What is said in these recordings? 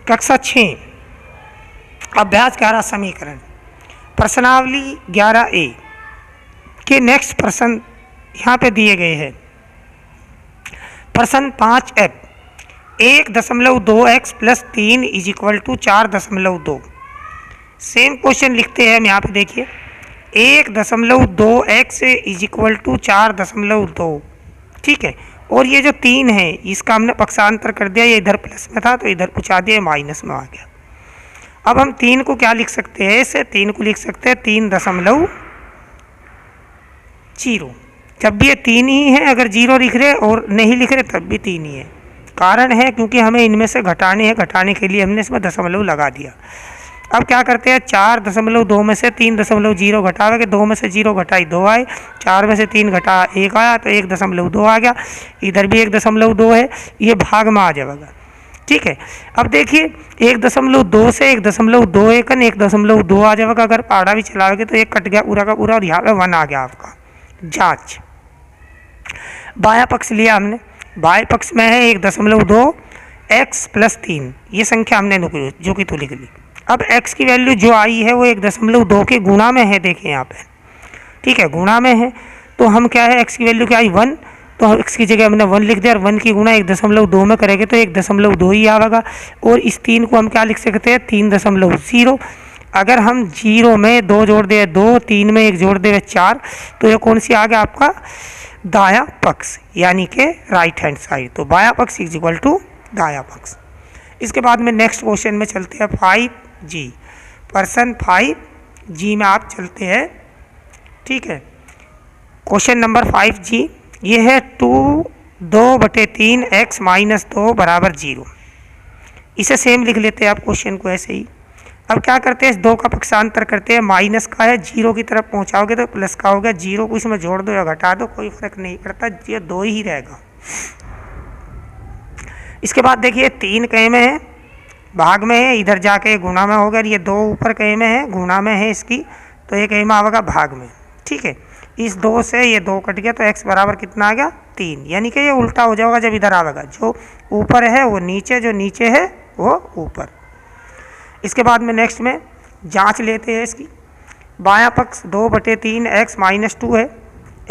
कक्षा 6 अभ्यास 11 समीकरण प्रश्नावली 11A के नेक्स्ट प्रश्न यहाँ पे दिए गए हैं। प्रश्न 5F 1.2x + 3 = 4.2। सेम क्वेश्चन लिखते हैं हम यहाँ पे, देखिए 1.2x = 4.2, ठीक है। और ये जो 3 है इसका हमने पक्षांतर कर दिया, ये इधर प्लस में था तो इधर पहुँचा दिया, माइनस में आ गया। अब हम 3 को क्या लिख सकते हैं, इसे 3 को लिख सकते हैं 3.0। जब भी ये 3 ही है, अगर 0 लिख रहे और नहीं लिख रहे तब भी 3 ही है। कारण है क्योंकि हमें इनमें से घटाने हैं, घटाने के लिए हमने इसमें दशमलव लगा दिया। अब क्या करते हैं, 4.2 में से 3.0 घटावे, 2 में से 0 घटाई 2 आए, 4 में से 3 घटा 1 आया तो 1.2 आ गया। इधर भी 1.2 है, ये भाग में आ जाएगा, ठीक है। अब देखिए 1.2 से 1.2 एकन 1.2 आ जाएगा। अगर पाड़ा भी चलाओगे तो 1 कट गया पूरा का पूरा और यहाँ पे 1 आ गया आपका। जांच, बायां पक्ष लिया हमने, बाएं पक्ष में है 1.2 x + 3, ये संख्या हमने जो कि तो लिख ली। अब x की वैल्यू जो आई है वो 1.2 के गुणा में है, देखें यहाँ पे, ठीक है, गुणा में है। तो हम क्या है, x की वैल्यू क्या आई 1, तो x की जगह हमने 1 लिख दिया और 1 की गुणा 1.2 में करेंगे तो 1.2 ही आएगा। और इस 3 को हम क्या लिख सकते हैं, 3.0। अगर हम 0 में 2 जोड़ दे 2, 3 में 1 जोड़ दे 4, तो ये कौन सी आ गया आपका, दायां पक्ष, यानी कि राइट हैंड साइड। तो बायां पक्ष = दायां पक्ष। इसके बाद में नेक्स्ट क्वेश्चन में चलते हैं 5G। प्रश्न 5G में आप चलते हैं, ठीक है। क्वेश्चन नंबर 5G ये है 2/3x - 2 = 0। इसे सेम लिख लेते हैं आप क्वेश्चन को ऐसे ही। अब क्या करते हैं, इस 2 का पक्षांतर करते हैं, माइनस का है 0 की तरफ पहुंचाओगे तो प्लस का हो गया, 0 को इसमें जोड़ दो या घटा दो कोई फर्क नहीं पड़ता, ये 2 ही रहेगा। इसके बाद देखिए 3 कहे में है, भाग में है, इधर जाके गुणा में हो गया, ये 2 ऊपर कहे में है, गुणा में है इसकी, तो ये कहे में आएगा भाग में, ठीक है। इस 2 से ये 2 कट गया तो x बराबर कितना आ गया, 3, यानी कि ये उल्टा हो जाएगा जब इधर आएगा, जो ऊपर है वो नीचे, जो नीचे है वो ऊपर। इसके बाद में नेक्स्ट में जांच लेते हैं इसकी। बायां पक्ष 2/3x - 2 है,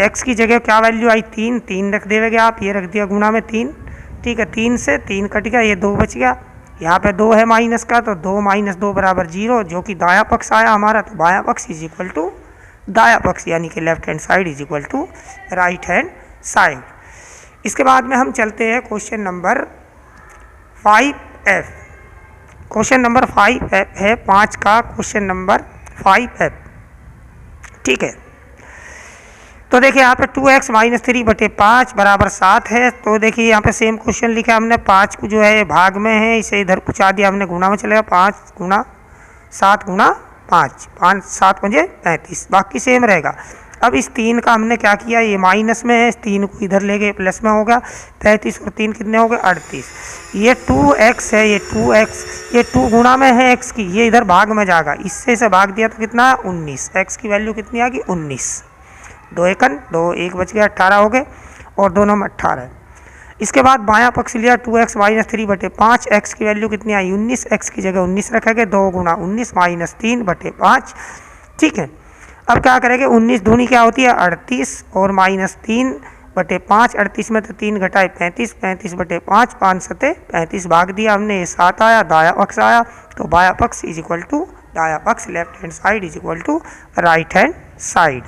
x की जगह क्या वैल्यू आई 3 रख देंगे आप, ये रख दिया गुणा में 3, ठीक है। 3 से 3 कट गया, ये 2 बच गया, यहाँ पे 2 है माइनस का, तो 2 - 2 = 0, जो कि दायां पक्ष आया हमारा। तो बायां पक्ष = दायां पक्ष, यानी कि left hand side = right hand side. इसके बाद में हम चलते हैं question number 5F। Question number 5F है 5 का क्वेश्चन नंबर 5F, ठीक है। तो देखिए यहाँ पे 2x - 3/5 = 7 है। तो देखिए यहाँ पे सेम क्वेश्चन लिखा हमने, 5 को जो है भाग में है, इसे इधर पहुँचा दिया हमने, गुणा में चलेगा, 5 × 7 × 5, 5 7 × 35, बाकी सेम रहेगा। अब इस 3 का हमने क्या किया, ये माइनस में है, इस 3 को इधर ले गए, प्लस में हो गया, 35 और 3 कितने हो गए, 38। ये 2x है, ये 2x, ये 2 गुणा में है x की, ये इधर भाग में जाएगा, इससे इसे भाग दिया तो कितना है 19, x की वैल्यू कितनी आ गई 19, 2 एकन 2, 1 बच गया, 18 हो गए और दोनों में 18। इसके बाद बायां पक्ष लिया 2x - 3/5, x की वैल्यू कितनी आई 19, x की जगह 19 रखेंगे, 2 × 19 - 3/5, ठीक है। अब क्या करेंगे, 19 दूनी क्या होती है 38 और -3/5, 38 में तो 3 घटाए 35, 35/5, 5 × 7 35, भाग दिया हमने, ये 7 आया, दायां पक्ष आया। तो बायां पक्ष = दायां पक्ष, left hand side = right hand side.